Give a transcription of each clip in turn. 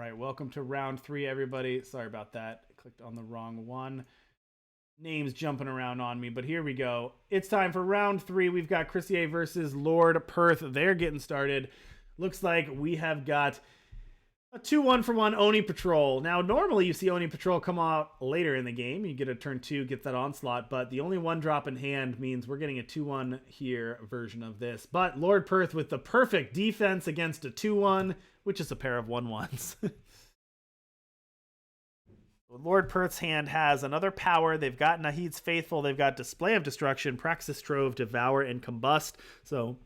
right, welcome to round 3, everybody. Sorry about that. I clicked on the wrong one. Names jumping around on me, but here we go. It's time for round 3. We've got Chriseay versus LordPerth. They're getting started. Looks like we have got a 2-1 for 1 Oni Patrol. Now, normally you see Oni Patrol come out later in the game. You get a turn 2, get that onslaught, but the only 1 drop in hand means we're getting a 2-1 here version of this. But LordPerth with the perfect defense against a 2-1, which is a pair of 1-1s. LordPerth's hand has another power. They've got Nahid's Faithful. They've got Display of Destruction, Praxis Trove, Devour, and Combust. So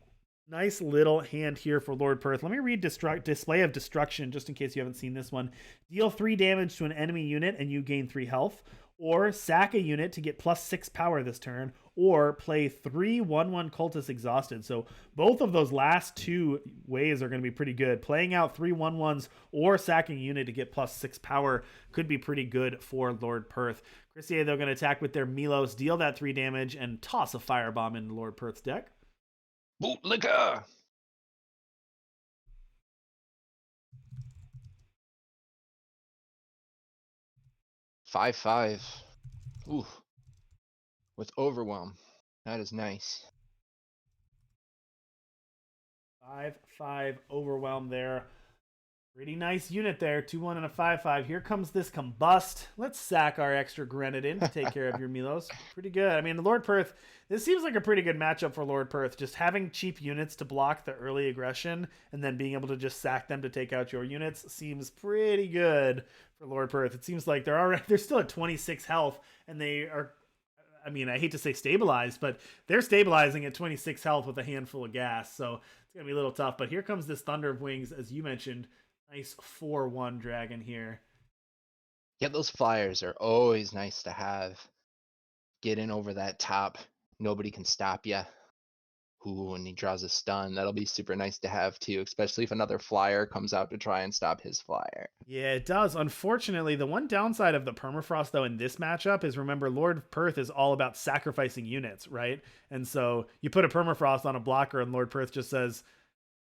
nice little hand here for LordPerth. Let me read Display of Destruction just in case you haven't seen this one. Deal 3 damage to an enemy unit and you gain 3 health. Or sack a unit to get +6 power this turn. Or play 3 1/1 Cultists Exhausted. So both of those last 2 ways are going to be pretty good. Playing out 3 1/1s or sacking a unit to get +6 power could be pretty good for LordPerth. Chriseay, they're going to attack with their Milos, deal that 3 damage, and toss a Firebomb into LordPerth's deck. Bootlicker! Five. Ooh. With Overwhelm. That is nice. 5/5 Overwhelm there. Pretty nice unit there. 2-1 and a 5/5. Here comes this Combust. Let's sack our extra Grenadin to take care of your Milos. Pretty good. I mean, LordPerth, this seems like a pretty good matchup for LordPerth. Just having cheap units to block the early aggression and then being able to just sack them to take out your units seems pretty good for LordPerth. It seems like they're still at 26 health and they are, I mean, I hate to say stabilized, but they're stabilizing at 26 health with a handful of gas. So it's going to be a little tough. But here comes this Thunder of Wings, as you mentioned. Nice 4/1 dragon here. Yeah, those flyers are always nice to have. Get in over that top. Nobody can stop you. Ooh, and he draws a stun. That'll be super nice to have too, especially if another flyer comes out to try and stop his flyer. Yeah, it does. Unfortunately, the one downside of the permafrost, though, in this matchup is, remember, LordPerth is all about sacrificing units, right? And so you put a permafrost on a blocker and LordPerth just says,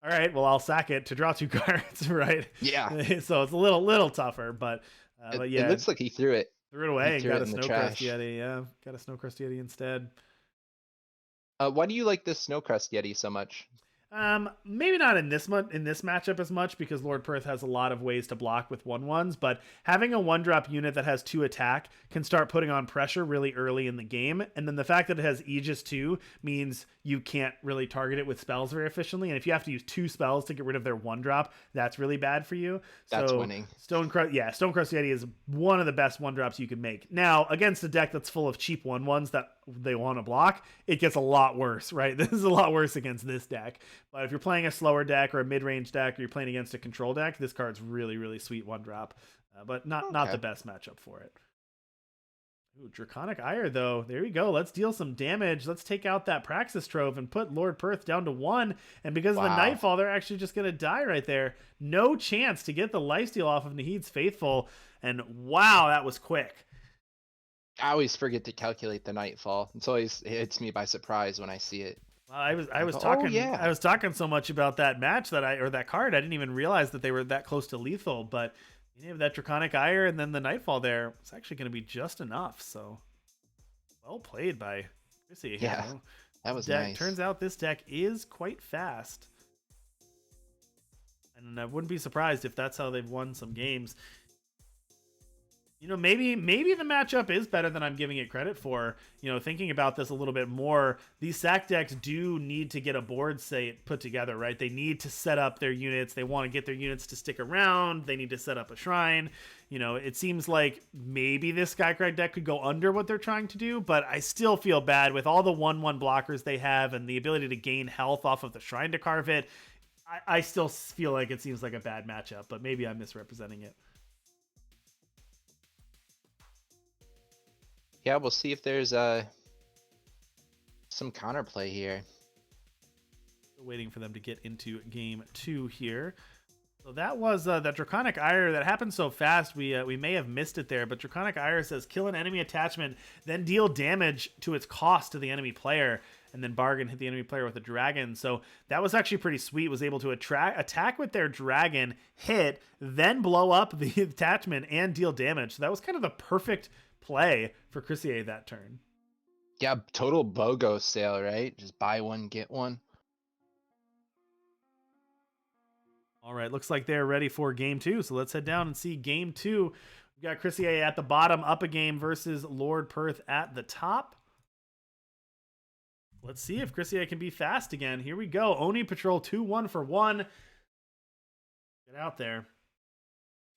all right, well, I'll sack it to draw 2 cards, right? Yeah. So it's a little tougher, but yeah. It looks like he threw it. Threw it away and got a Snowcrest Yeti. Yeah, got a Snowcrest Yeti instead. Why do you like this Snowcrest Yeti so much? Maybe not in this matchup as much because LordPerth has a lot of ways to block with 1/1s, but having a 1-drop unit that has 2 attack can start putting on pressure really early in the game. And then the fact that it has Aegis 2 means you can't really target it with spells very efficiently. And if you have to use 2 spells to get rid of their 1-drop, that's really bad for you. That's winning. Stonecrest Yeti is one of the best 1-drops you can make. Now, against a deck that's full of cheap 1/1s that they want to block, it gets a lot worse, right? This is a lot worse against this deck. But if you're playing a slower deck or a mid-range deck or you're playing against a control deck, this card's really, really sweet 1-drop. But not the best matchup for it. Ooh, Draconic Ire, though. There we go. Let's deal some damage. Let's take out that Praxis Trove and put LordPerth down to 1. And because of the Nightfall, they're actually just going to die right there. No chance to get the lifesteal off of Nahid's Faithful. And wow, that was quick. I always forget to calculate the Nightfall. It always hits me by surprise when I see it. Well, I was talking so much about that match that card, I didn't even realize that they were that close to lethal. But you have that Draconic Ire and then the Nightfall there. It's actually going to be just enough. So well played by Chriseay. Yeah, that was nice. Turns out this deck is quite fast, and I wouldn't be surprised if that's how they've won some games. You know, maybe the matchup is better than I'm giving it credit for. You know, thinking about this a little bit more, these sack decks do need to get a board state put together, right? They need to set up their units. They want to get their units to stick around. They need to set up a shrine. You know, it seems like maybe this Skycrag deck could go under what they're trying to do, but I still feel bad with all the 1/1 blockers they have and the ability to gain health off of the shrine to carve it. I still feel like it seems like a bad matchup, but maybe I'm misrepresenting it. Yeah, we'll see if there's some counterplay here. Still waiting for them to get into game 2 here. So that was that Draconic Ire that happened so fast we may have missed it there, but Draconic Ire says kill an enemy attachment, then deal damage to its cost to the enemy player. and then Bargain hit the enemy player with a dragon. So that was actually pretty sweet. Was able to attack with their dragon, hit, then blow up the attachment and deal damage. So that was kind of the perfect play for Chriseay that turn. Yeah, total BOGO sale, right? Just buy one, get one. All right, looks like they're ready for game 2. So let's head down and see game 2. We've got Chriseay at the bottom, up a game versus LordPerth at the top. Let's see if Chriseay can be fast again. Here we go. Oni Patrol 2-1 for 1. Get out there.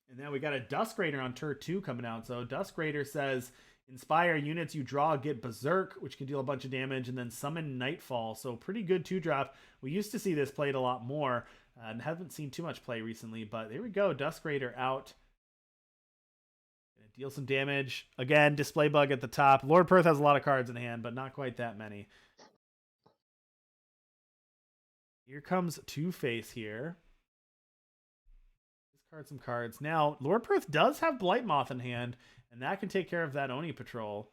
And now we got a Dusk Raider on turn 2 coming out. So Dusk Raider says, inspire units you draw, get Berserk, which can deal a bunch of damage, and then summon Nightfall. So pretty good 2-drop. We used to see this played a lot more, and haven't seen too much play recently, but there we go. Dusk Raider out. Gonna deal some damage. Again, Display Bug at the top. LordPerth has a lot of cards in hand, but not quite that many. Here comes Two-Face here. Discard some cards. Now, LordPerth does have Blightmoth in hand, and that can take care of that Oni Patrol.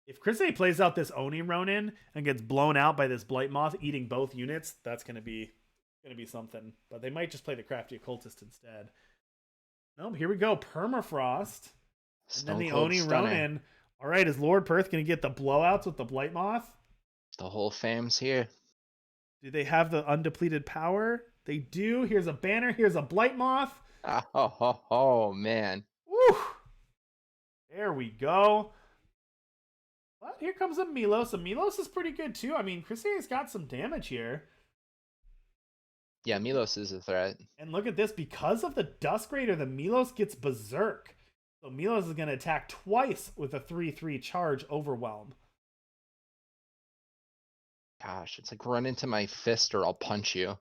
If Chriseay plays out this Oni Ronin and gets blown out by this Blightmoth eating both units, that's gonna be something. But they might just play the Crafty Occultist instead. Nope, here we go. Permafrost. And then the Oni Ronin. All right, is LordPerth gonna get the blowouts with the Blightmoth? The whole fam's here. Do they have the undepleted power? They do. Here's a banner. Here's a Blightmoth. Oh, man. Woo! There we go. But here comes a Melos. A Melos is pretty good too. I mean, Chriseay's got some damage here. Yeah, Melos is a threat. And look at this. Because of the Dusk Raider, the Melos gets Berserk. So Melos is going to attack twice with a 3/3 charge Overwhelm. Gosh, it's like run into my fist or I'll punch you. All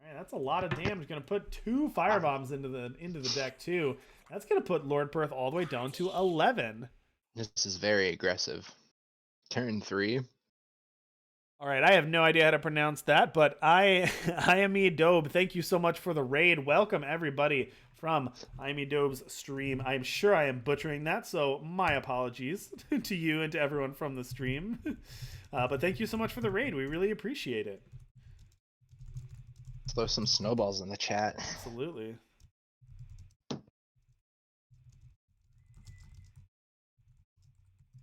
right, that's a lot of damage. Going to put 2 firebombs into the deck too. That's going to put LordPerth all the way down to 11. This is very aggressive. Turn 3. All right, I have no idea how to pronounce that, but I am Dobe. Thank you so much for the raid. Welcome everybody from Imi Dobe's stream. I'm sure I am butchering that, so my apologies to you and to everyone from the stream. But thank you so much for the raid. We really appreciate it. Throw some snowballs in the chat. Absolutely.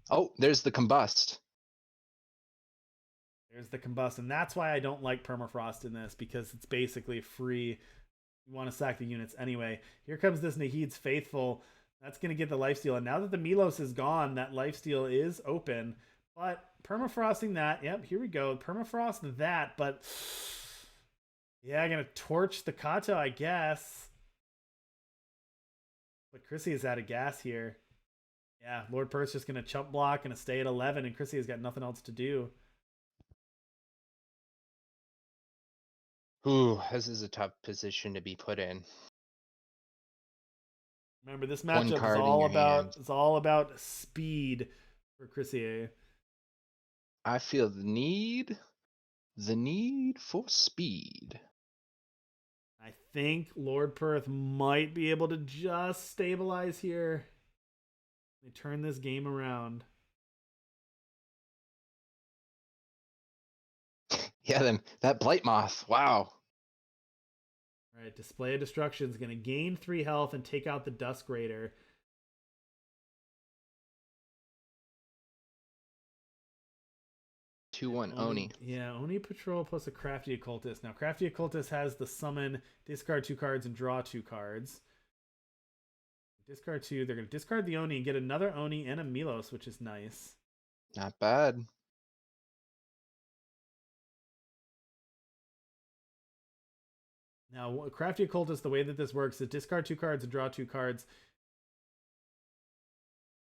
Oh, there's the Combust. There's the Combust, and that's why I don't like Permafrost in this, because it's basically free. You want to sack the units anyway. Here comes this Nahid's Faithful. That's going to get the lifesteal. And now that the Melos is gone, that lifesteal is open. But permafrosting that. Yep, here we go. Permafrost that. But yeah, I'm going to torch the Kato, I guess. But Chriseay is out of gas here. Yeah, LordPerth's just going to chump block and stay at 11, and Chriseay has got nothing else to do. Ooh, this is a tough position to be put in. Remember, this matchup is all about speed for Chriseay. I feel the need for speed. I think LordPerth might be able to just stabilize here. They turn this game around. Yeah, then that Blightmoth. Wow. All right, Display of Destruction is going to gain 3 health and take out the Dusk Raider. Two-one Oni. Yeah, Oni Patrol plus a Crafty Occultist. Now, Crafty Occultist has the summon, discard 2 cards, and draw 2 cards. Discard 2. They're going to discard the Oni and get another Oni and a Melos, which is nice. Not bad. Now, Crafty Occultist, the way that this works is discard 2 cards and draw 2 cards.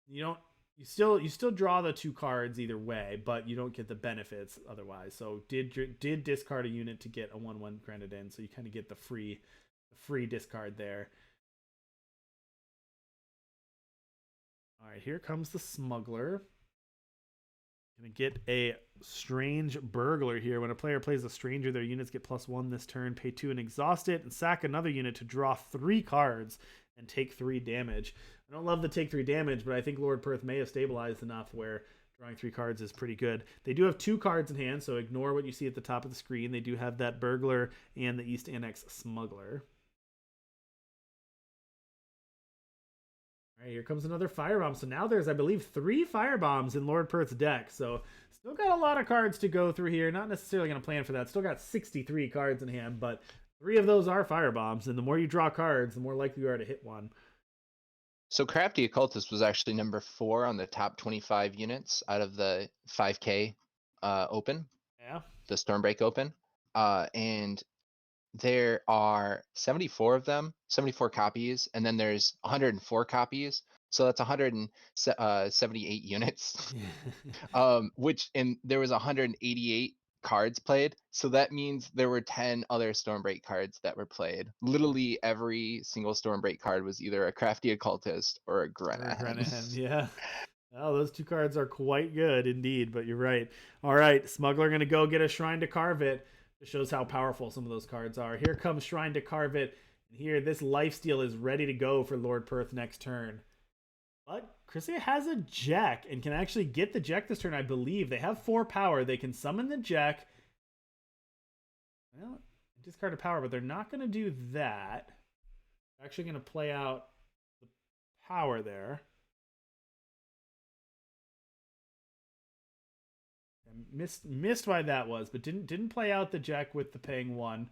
You still draw the 2 cards either way, but you don't get the benefits otherwise. So did discard a unit to get a 1/1 granted in, so you kind of get the free discard there. All right, here comes the Smuggler. Gonna get a Strange Burglar here. When a player plays a Stranger, their units get +1 this turn. Pay 2 and exhaust it, and sack another unit to draw 3 cards and take 3 damage. I don't love the take 3 damage, but I think LordPerth may have stabilized enough where drawing 3 cards is pretty good. They do have 2 cards in hand, so ignore what you see at the top of the screen. They do have that Burglar and the East Annex Smuggler. All right, here comes another Firebomb. So now there's, I believe, 3 Firebombs in LordPerth's deck. So still got a lot of cards to go through here. Not necessarily going to plan for that. Still got 63 cards in hand, but 3 of those are Firebombs. And the more you draw cards, the more likely you are to hit one. So Crafty Occultist was actually number 4 on the top 25 units out of the 5K open. Yeah. The Stormbreak open. And there are 74 of them, 74 copies, and then there's 104 copies. So that's 178 units. And there was 188 cards played. So that means there were 10 other Stormbreak cards that were played. Literally every single Stormbreak card was either a Crafty Occultist or a Grenahan. Yeah. Well, those 2 cards are quite good indeed, but you're right. All right, Smuggler going to go get a Shrine to Carve It. It shows how powerful some of those cards are. Here comes Shrine to Carve It. And here, this lifesteal is ready to go for LordPerth next turn. But Chriseay has a Jack and can actually get the Jack this turn, I believe. They have 4 power. They can summon the Jack. Well, discard a power, but they're not going to do that. They're actually going to play out the power there. Missed why that was, but didn't play out the Jack with the paying 1.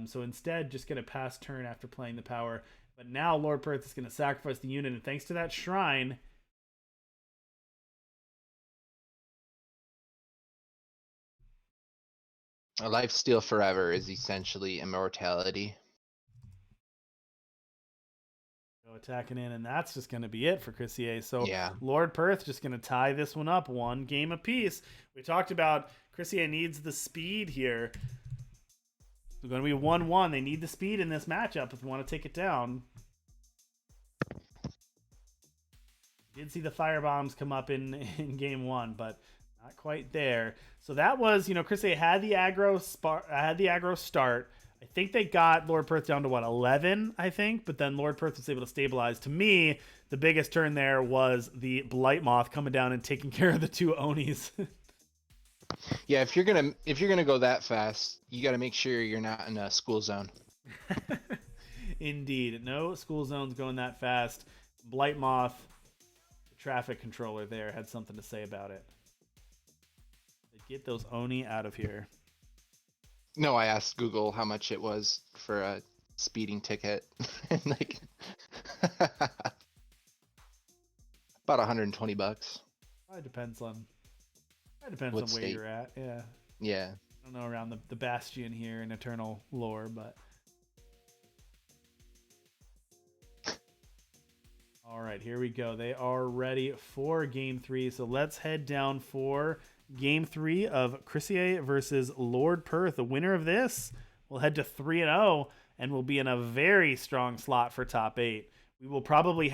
So instead, just going to pass turn after playing the power. But now LordPerth is going to sacrifice the unit, and thanks to that Shrine, A Lifesteal Forever is essentially immortality. attacking in, and that's just going to be it for Chriseay. So yeah. LordPerth just going to tie this one up 1 game apiece. We talked about Chriseay needs the speed here. It's going to be 1-1. They need the speed in this matchup if they want to take it down. Did see the firebombs come up in game 1, but not quite there. So that was, Chriseay had the aggro start. I think they got LordPerth down to 11, I think, but then LordPerth was able to stabilize. To me, the biggest turn there was the Blight Moth coming down and taking care of the 2 Onis. Yeah, if you're gonna go that fast, you got to make sure you're not in a school zone. Indeed, no school zones going that fast. Blight Moth, the traffic controller there, had something to say about it. Get those Oni out of here. No, I asked Google how much it was for a speeding ticket. And about $120. It depends on What where you're at. Yeah. Yeah. I don't know around the Bastion here in Eternal Lore, but all right, here we go. They are ready for game 3. So let's head down for game 3 of Chriseay versus LordPerth. The winner of this will head to 3-0 and will be in a very strong slot for top 8. We will probably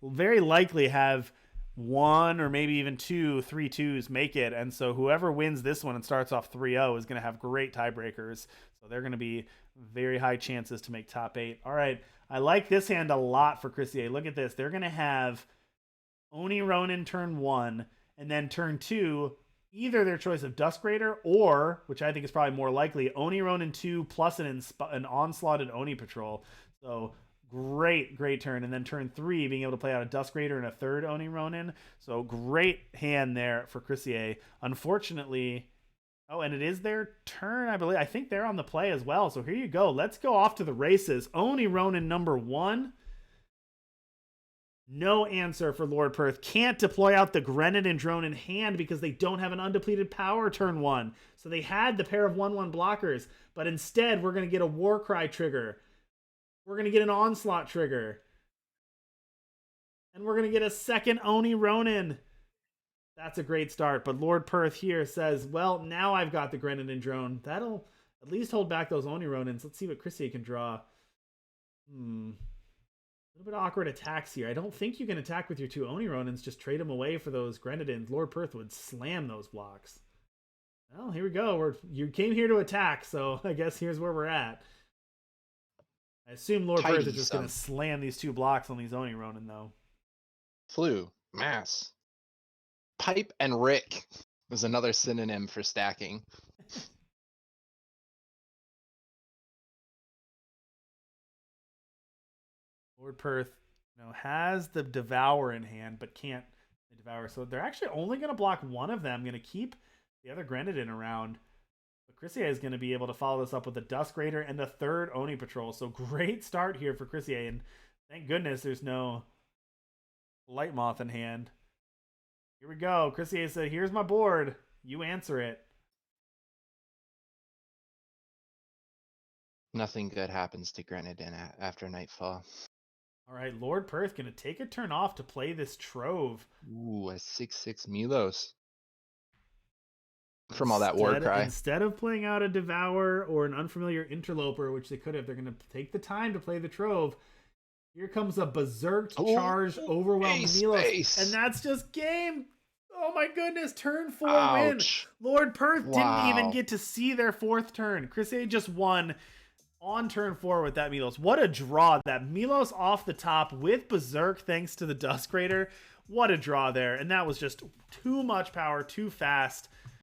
very likely have 1 or maybe even 2 3-2s make it. And so whoever wins this one and starts off 3-0 is going to have great tiebreakers. So they're going to be very high chances to make top 8. All right. I like this hand a lot for Chriseay. Look at this. They're going to have Oni Ronin turn 1, and then turn 2, either their choice of Dusk Raider or, which I think is probably more likely, Oni Ronin 2 plus an onslaughted Oni Patrol. So great turn. And then turn 3, being able to play out a Dusk Raider and a 3rd Oni Ronin. So great hand there for Chriseay. Unfortunately, and it is their turn, I believe. I think they're on the play as well. So here you go. Let's go off to the races. Oni Ronin number 1. No answer for LordPerth. Can't deploy out the Grenahan drone in hand because they don't have an undepleted power turn 1. So they had the pair of 1/1 blockers, but instead we're going to get a Warcry trigger. We're going to get an Onslaught trigger. And we're going to get a second Oni Ronin. That's a great start, but LordPerth here says, well, now I've got the Grenahan drone. That'll at least hold back those Oni Ronins. Let's see what Chriseay can draw. A little bit awkward attacks here. I don't think you can attack with your 2 Oni Ronins. Just trade them away for those Grenadins. LordPerth would slam those blocks. Well, here we go. You came here to attack, so I guess here's where we're at. I assume LordPerth is just going to slam these 2 blocks on these Oni Ronin, though. Flu, mass. Pipe and Rick was another synonym for stacking. LordPerth, has the Devour in hand, but can't Devour. So they're actually only going to block one of them. Going to keep the other Grenadin around. But Chriseay is going to be able to follow this up with a Dusk Raider and a 3rd Oni Patrol. So great start here for Chriseay. And thank goodness there's no Light Moth in hand. Here we go. Chriseay said, here's my board. You answer it. Nothing good happens to Grenadin after nightfall. All right, LordPerth going to take a turn off to play this Trove. Ooh, a 6/6 Milos. From all that war cry. Instead of playing out a Devour or an Unfamiliar Interloper, which they could have, they're going to take the time to play the Trove. Here comes a Berserk Charge Overwhelm Milos. And that's just game. Oh my goodness, turn 4 win. LordPerth didn't even get to see their 4th turn. Chriseay just won on turn 4 with that Milos. What a draw. That Milos off the top with Berserk thanks to the Dusk Raider. What a draw there. And that was just too much power, too fast.